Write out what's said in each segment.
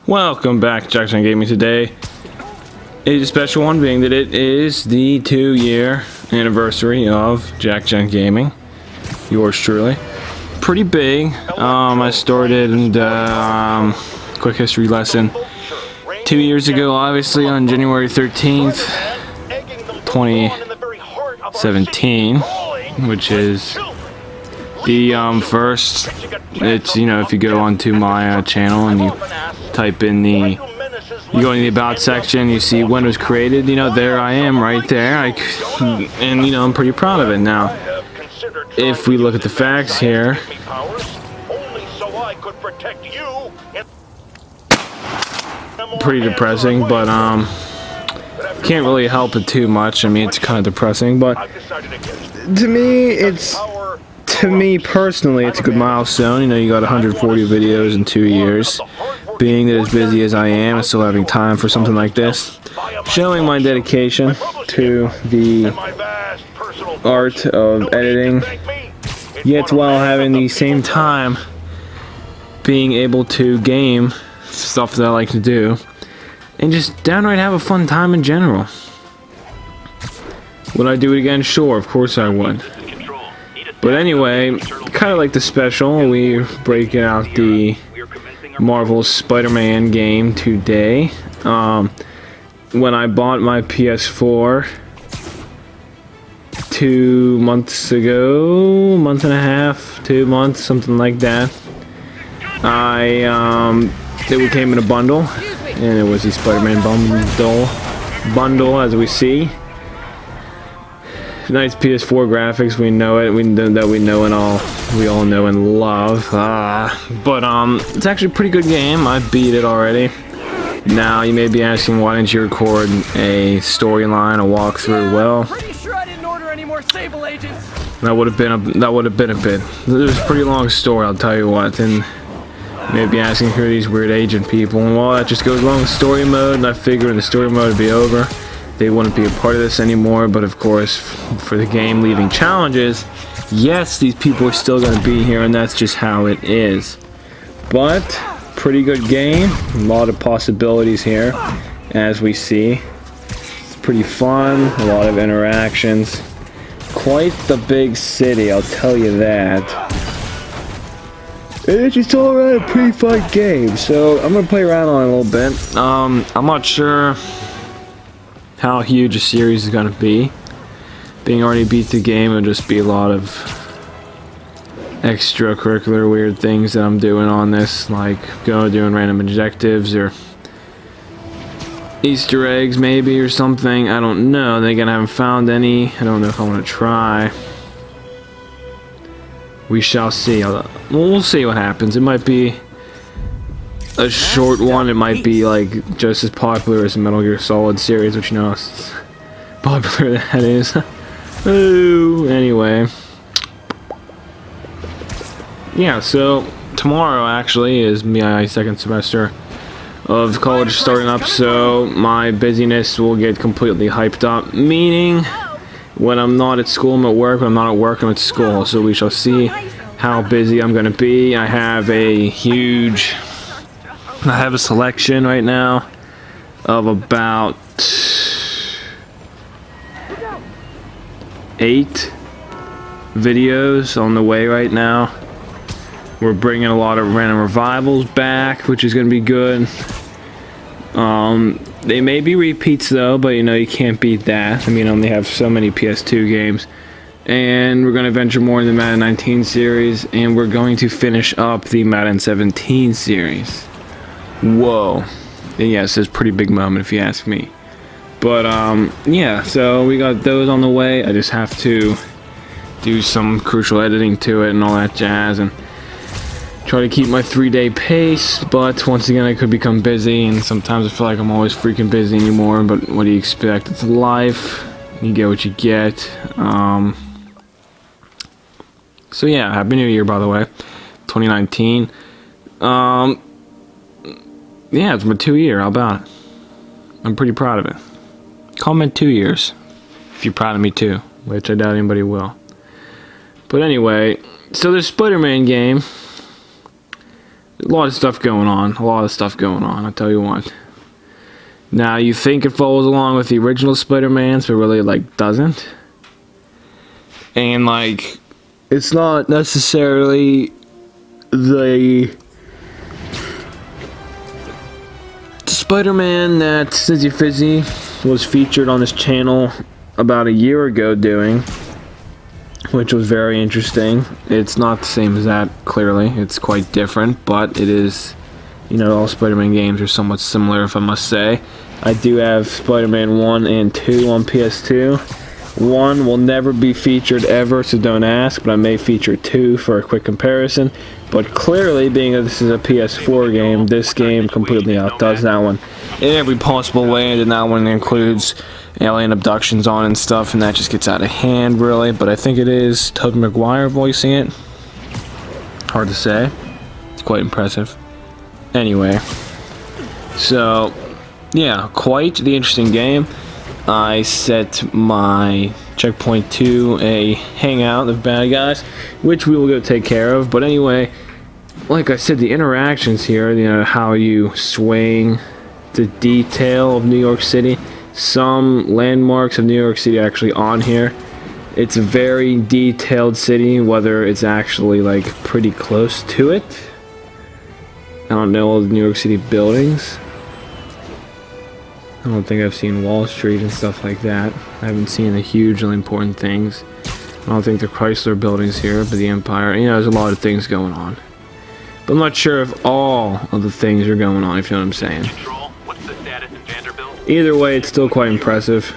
Welcome back to GENT Gaming. Today is a special one, being that it is the 2-year anniversary of GENT Gaming. Yours truly. Pretty big. I started quick history lesson 2 years ago, obviously on January 13th, 2017, which is the first. It's, you know, if you go onto my channel and you type in you go in the about section, you see when it was created. You know, there I am right there. And you know, I'm pretty proud of it. Now, if we look at the facts here, pretty depressing, but can't really help it too much. I mean, it's kind of depressing, but to me personally, it's a good milestone. You know, you got 140 videos in 2 years. Being that as busy as I am and still having time for something like this, showing my dedication to the art of editing, yet while having the same time being able to game stuff that I like to do, and just downright have a fun time in general. Would I do it again? Sure, of course I would. But anyway, kind of like the special, we're breaking out the Marvel Spider-Man game today. When I bought my PS4 2 months ago, month and a half, 2 months, something like that, it came in a bundle, and it was the Spider-Man bundle, as we see. Nice PS4 graphics, we know it. We all know and love. But it's actually a pretty good game. I beat it already. Now you may be asking, why didn't you record a storyline, a walkthrough? Well, pretty sure I didn't order any more Sable agents. That would have been a bit. It was a pretty long story, I'll tell you what. And you may be asking, who are these weird agent people? And well, that just goes along with story mode, and I figured when the story mode would be over, they wouldn't be a part of this anymore. But of course, for the game leaving challenges, yes, these people are still going to be here, and that's just how it is. But pretty good game, a lot of possibilities here, as we see. It's pretty fun, a lot of interactions. Quite the big city, I'll tell you that. It's just all around a pretty fun game, so I'm gonna play around on it a little bit. I'm not sure how huge a series is gonna be. Being already beat the game, it'll just be a lot of extracurricular weird things that I'm doing on this, like doing random objectives or Easter eggs maybe or something. I don't know. Then again, I haven't found any. I don't know if I want to try. We shall see. We'll see what happens. It might be a short one. It might be like just as popular as the Metal Gear Solid series, which you know how popular that is. Oh, anyway. Yeah, so tomorrow actually is my second semester of college starting up, so my busyness will get completely hyped up, meaning when I'm not at school, I'm at work. When I'm not at work, I'm at school. So we shall see how busy I'm going to be. I have a selection right now of about 8 videos on the way right now. We're bringing a lot of random revivals back, which is going to be good. They may be repeats though, but you know, you can't beat that. I mean, I only have so many PS2 games. And we're going to venture more in the Madden 19 series, and we're going to finish up the Madden 17 series. Whoa. And yes, it's a pretty big moment if you ask me. But yeah, so we got those on the way. I just have to do some crucial editing to it and all that jazz, and try to keep my 3-day pace. But once again, I could become busy, and sometimes I feel like I'm always freaking busy anymore. But what do you expect? It's life. You get what you get. So yeah, Happy New Year, by the way, 2019. Yeah, it's my 2-year. How about it? I'm pretty proud of it. Comment 2 years if you're proud of me too, which I doubt anybody will. But anyway, so this Spider-Man game, A lot of stuff going on. I'll tell you what. Now, you think it follows along with the original Spider-Mans, but really, like, doesn't. And, like, it's not necessarily the Spider-Man that Sizzy Fizzy was featured on this channel about a year ago doing, which was very interesting. It's not the same as that, clearly. It's quite different, but it is, you know, all Spider-Man games are somewhat similar, if I must say. I do have Spider-Man 1 and 2 on PS2. 1 will never be featured ever, so don't ask, but I may feature 2 for a quick comparison. But clearly, being that this is a PS4 game, this game completely outdoes that one in every possible way. And that one includes alien abductions on and stuff, and that just gets out of hand, really. But I think it is Tobey Maguire voicing it. Hard to say. It's quite impressive. Anyway, so yeah, quite the interesting game. I set my checkpoint to a hangout of bad guys, which we will go take care of. But anyway, like I said, the interactions here, you know, how you swing, the detail of New York City, some landmarks of New York City actually on here. It's a very detailed city, whether it's actually like pretty close to it. I don't know all the New York City buildings. I don't think I've seen Wall Street and stuff like that. I haven't seen the hugely important things. I don't think the Chrysler building's here, but the Empire. You know, there's a lot of things going on. But I'm not sure if all of the things are going on, if you know what I'm saying. Either way, it's still quite impressive.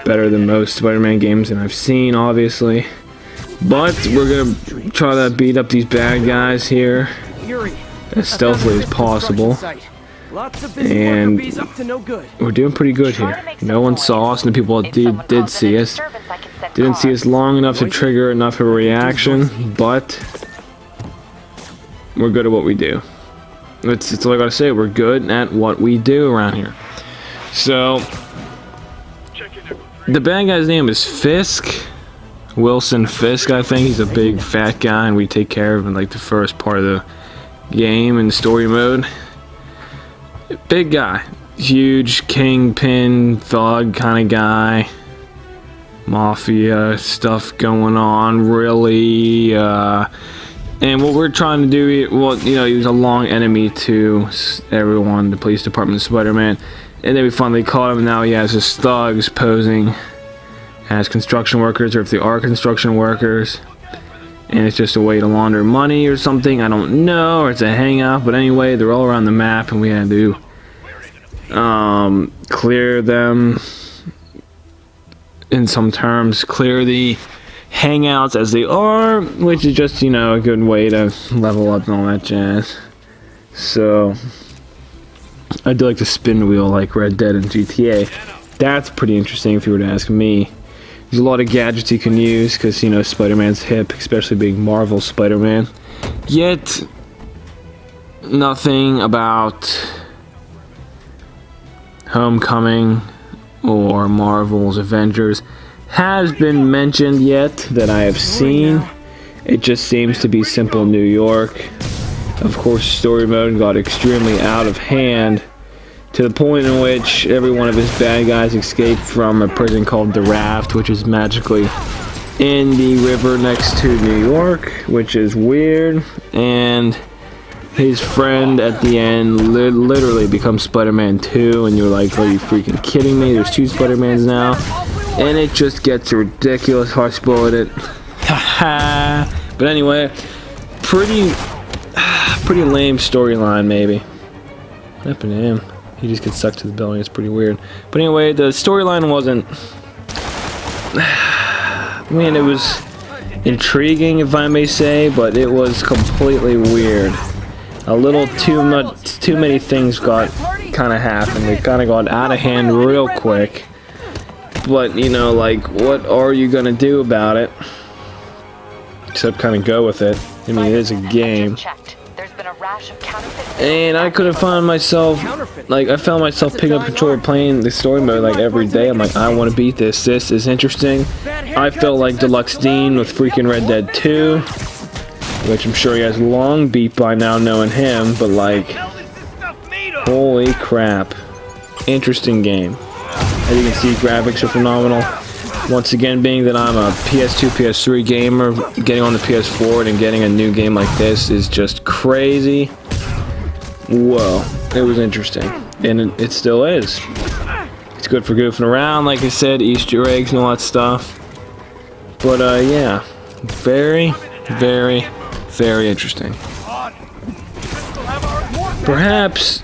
Better than most Spider-Man games that I've seen, obviously. But we're going to try to beat up these bad guys here as stealthily as possible. And we're doing pretty good here. No one saw us, and the people that did see us didn't see us long enough to trigger enough of a reaction, but we're good at what we do. That's all I gotta say. We're good at what we do around here. So the bad guy's name is Fisk. Wilson Fisk, I think. He's a big fat guy, and we take care of him in like the first part of the game in story mode. Big guy, huge kingpin thug kind of guy, mafia stuff going on, really. And what we're trying to do, well, you know, he was a long enemy to everyone, the police department, Spider-Man, and then we finally caught him. And now he has his thugs posing as construction workers, or if they are construction workers, and it's just a way to launder money or something. I don't know, or it's a hangout. But anyway, they're all around the map, and we had to clear them. In some terms, clear the hangouts as they are, which is just, you know, a good way to level up and all that jazz. So I do like the spin wheel like Red Dead and GTA. That's pretty interesting if you were to ask me. There's a lot of gadgets you can use because, you know, Spider-Man's hip, especially being Marvel Spider-Man. Yet nothing about Homecoming or Marvel's Avengers has been mentioned yet that I have seen. It just seems to be simple New York. Of course, story mode got extremely out of hand to the point in which every one of his bad guys escaped from a prison called the Raft, which is magically in the river next to New York, which is weird. And his friend at the end literally becomes Spider-Man 2, and you're like, are you freaking kidding me? There's 2 Spider-Mans now. And it just gets ridiculous how I spoiled it. Haha. But anyway, pretty lame storyline, maybe. What happened to him? He just gets sucked to the building. It's pretty weird. But anyway, the storyline wasn't... I mean, it was intriguing, if I may say, but it was completely weird. A little too many things got kind of happened. They kind of got out of hand real quick. But, you know, like, what are you gonna do about it? Except kind of go with it. I mean, it is a game. And I could have found myself, like, I found myself picking up controller playing the story mode, like, every day. I'm like, I want to beat this. This is interesting. I felt like Deluxe Deane with freaking Red Dead 2. which I'm sure he has long beat by now knowing him, but like, holy crap. Interesting game. As you can see, graphics are phenomenal. Once again, being that I'm a PS2, PS3 gamer, getting on the PS4 and getting a new game like this is just crazy. Whoa, it was interesting. And it still is. It's good for goofing around, like I said, Easter eggs and all that stuff. But yeah, very, very, very interesting. Perhaps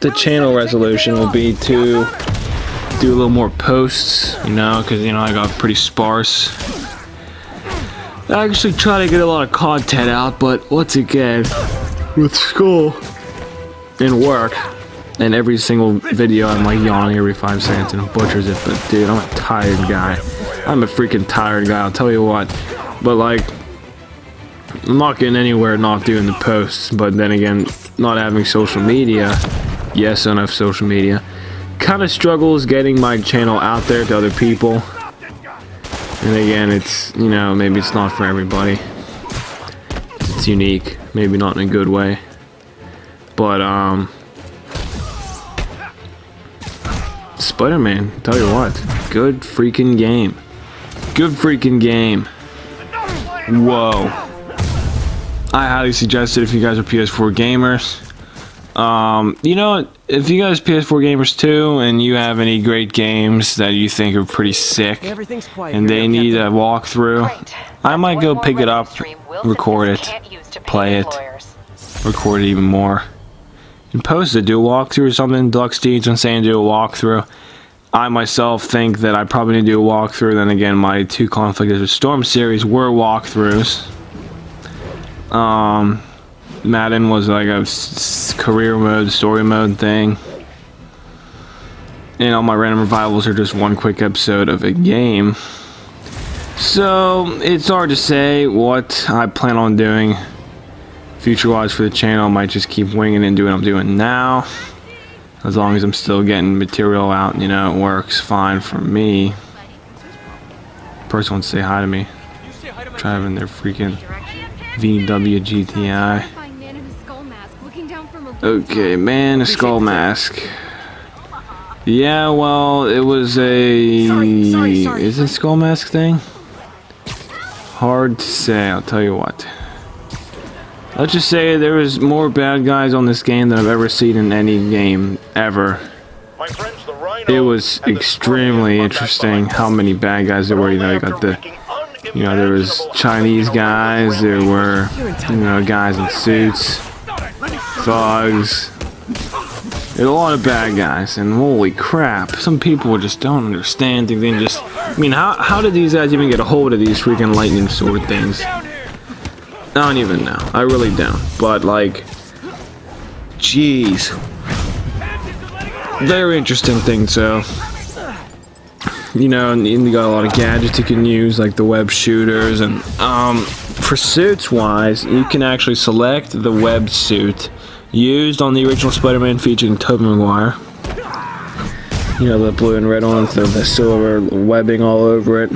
the channel resolution will be to do a little more posts, you know, because, you know, I got pretty sparse. I actually try to get a lot of content out, but once again, with school and work, and every single video I'm like yawning every 5 seconds and it butchers it, but dude, I'm a tired guy. I'm a freaking tired guy, I'll tell you what. But like, I'm not getting anywhere not doing the posts, but then again, not having social media, yes, I don't have social media, kind of struggles getting my channel out there to other people. And again, it's, you know, maybe it's not for everybody. It's unique, maybe not in a good way. But Spider-Man, tell you what, good freaking game. Good freaking game. Whoa. I highly suggest it if you guys are PS4 gamers. You know, if you guys PS4 gamers too, and you have any great games that you think are pretty sick, and they need a walkthrough, I might go pick it up, record it, play it, record it even more, and post it, do a walkthrough or something. Deluxe Deane's been saying do a walkthrough. I myself think that I probably need to do a walkthrough. Then again, my 2 Conflict of the Storm series were walkthroughs. Madden was like a career mode, story mode thing. And all my random revivals are just one quick episode of a game. So it's hard to say what I plan on doing future-wise for the channel. I might just keep winging and doing what I'm doing now. As long as I'm still getting material out, you know, it works fine for me. Person wants to say hi to me. Driving their freaking VW GTI. Okay, man, a skull mask. Yeah, well, it was a... Is it a skull mask thing? Hard to say, I'll tell you what. Let's just say there was more bad guys on this game than I've ever seen in any game ever. It was extremely interesting how many bad guys there were. You know, you got the, you know, there was Chinese guys, there were, you know, guys in suits, thugs. There's a lot of bad guys, and holy crap, some people just don't understand. They just, I mean, how did these guys even get a hold of these freaking lightning sword things? I don't even know. I really don't. But like, jeez, very interesting thing. So, you know, and you got a lot of gadgets you can use, like the web shooters, and for suits wise, you can actually select the web suit used on the original Spider-Man featuring Tobey Maguire. You know, the blue and red ones, the silver webbing all over it.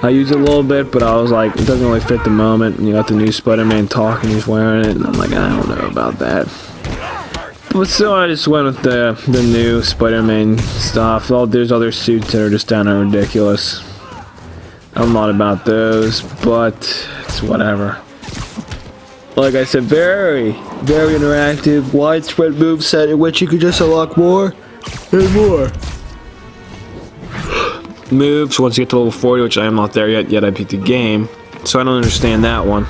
I used it a little bit, but I was like, it doesn't really fit the moment. And you got the new Spider-Man talking, he's wearing it, and I'm like, I don't know about that. But so I just went with the new Spider-Man stuff. There's other suits that are just downright ridiculous. I'm not about those, but it's whatever. Like I said, very, very interactive, widespread moveset in which you could just unlock more and more moves once you get to level 40, which I am not there yet I beat the game, so I don't understand that one.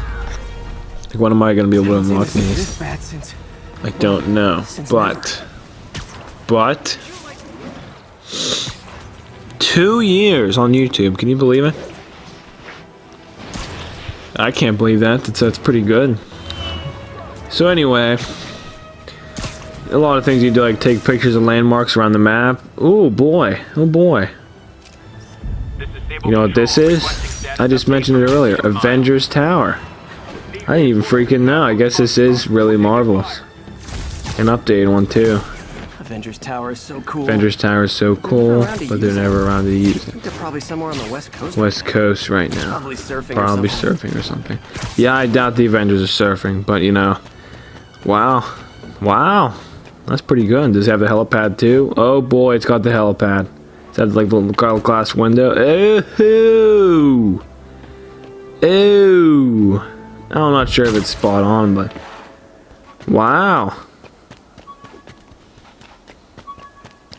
Like, when am I going to be able to unlock these? I don't know, but 2 years on YouTube, can you believe it? I can't believe that. That's pretty good. So anyway, a lot of things you do, like take pictures of landmarks around the map. Oh boy, oh boy. You know what this is? I just mentioned it earlier. Avengers Tower. I didn't even freaking know. I guess this is really marvelous. An updated one too. Avengers Tower is so cool. Avengers Tower is so cool, but they're never around to use it. They're probably somewhere on the West Coast. West Coast right now. Probably surfing. Probably surfing or something. Yeah, I doubt the Avengers are surfing, but you know. Wow. Wow. That's pretty good. Does it have the helipad too? Oh boy, it's got the helipad. It's got like the little glass window. Ooh. Ooh. I'm not sure if it's spot on, but wow.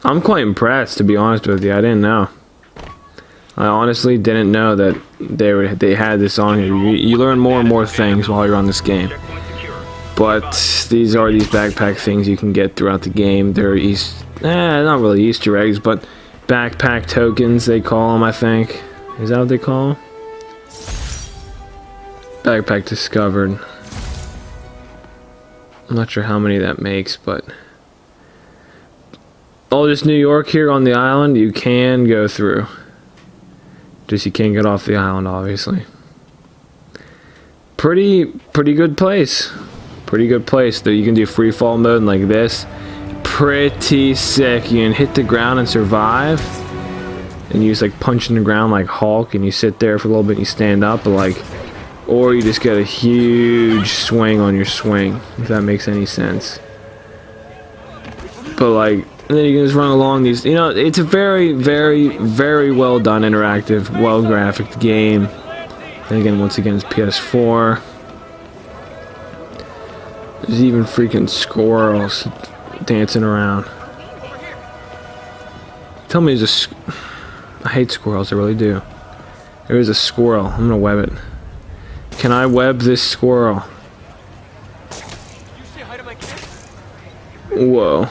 I'm quite impressed, to be honest with you. I didn't know. I honestly didn't know that they had this on here. You learn more and more things while you're on this game. But these are these backpack things you can get throughout the game. They're not really Easter eggs, but backpack tokens they call them, I think. Is that what they call them? Backpack discovered. I'm not sure how many that makes, but all this New York here on the island, you can go through. Just you can't get off the island, obviously. Pretty good place. Pretty good place. That you can do free fall mode like this. Pretty sick. You can hit the ground and survive. And you just like punch in the ground like Hulk, and you sit there for a little bit and you stand up, but like, or you just get a huge swing on your swing, if that makes any sense. But like, and then you can just run along these, you know, it's a very well done, interactive, well graphic game. And again, once again, it's PS4. There's even freaking squirrels dancing around. Tell me there's I hate squirrels, I really do. There is a squirrel. I'm gonna web it. Can I web this squirrel? Whoa.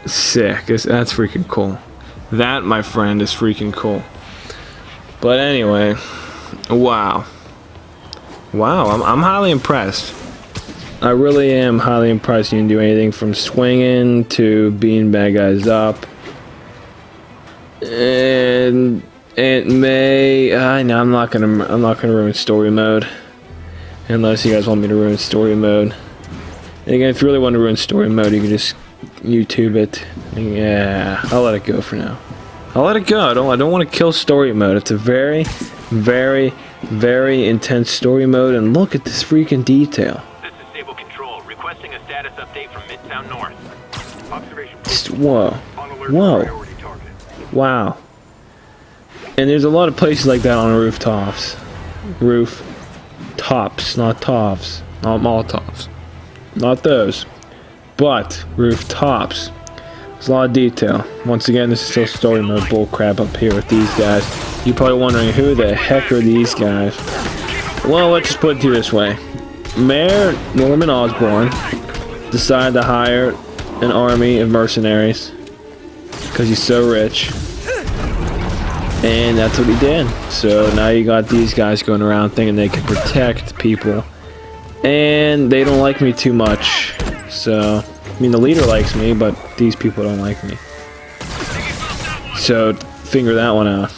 Sick. That's freaking cool. That, my friend, is freaking cool. But anyway, wow. Wow, I'm highly impressed. I really am highly impressed. You can do anything from swinging to beating bad guys up. And Aunt May, I know I'm not gonna ruin story mode, unless you guys want me to ruin story mode. And again, if you really want to ruin story mode, you can just YouTube it. Yeah, I'll let it go for now. I'll let it go. I don't want to kill story mode. It's a very intense story mode, and look at this freaking detail. This is Stable Control, requesting a status update from Midtown North. Observation. Whoa. Wow. And there's a lot of places like that on rooftops. Rooftops, not tops. Not Molotovs. Not those. But rooftops. There's a lot of detail. Once again, this is still story mode bullcrap up here with these guys. You're probably wondering, who the heck are these guys? Well, let's just put it to you this way. Mayor Norman Osborn decided to hire an army of mercenaries because he's so rich. And that's what he did. So now you got these guys going around thinking they can protect people. And they don't like me too much. So, I mean, the leader likes me, but these people don't like me. So, figure that one out.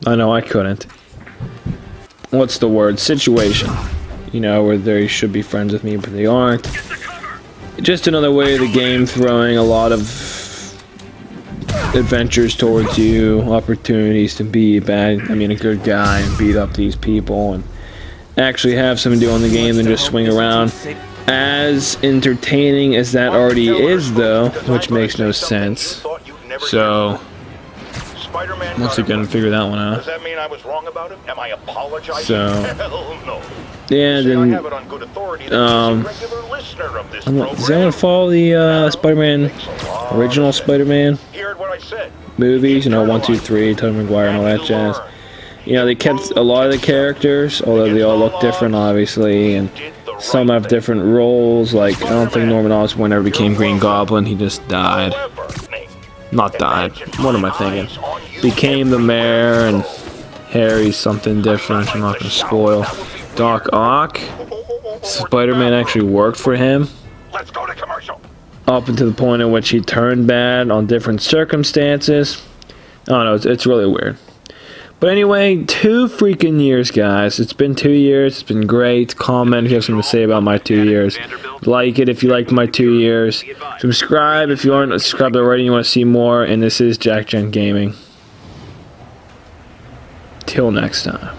I know I couldn't. What's the word? Situation. You know, where they should be friends with me, but they aren't. Just another way of the game throwing a lot of adventures towards you, opportunities to be a good guy and beat up these people and actually have something to do on the game than just swing around. As entertaining as that already is, though, which makes no sense. So, once again, figure that one out. Does that mean I was wrong about him? Am I apologizing? So, hell no. yeah, then, I have it on good authority that he's a regular listener of this program. Does anyone follow the Spider-Man, original Spider-Man movies? You know, 1, 2, 3, Tobey Maguire and all that jazz. You know, they kept a lot of the characters, although they all look different, obviously, and some have different roles. Like, I don't think Norman Osborn ever became Green Goblin. He just died. Not died. What am I thinking? Became the mayor, and Harry's something different. I'm not going to spoil. Doc Ock. Spider-Man actually worked for him. Let's go to commercial. Up until the point in which he turned bad on different circumstances. I don't know. It's really weird. But anyway, 2 freaking years, guys. It's been 2 years. It's been great. Comment if you have something to say about my 2 years. Like it if you liked my 2 years. Subscribe if you aren't subscribed already and you want to see more. And this is GENT Gaming. Till next time.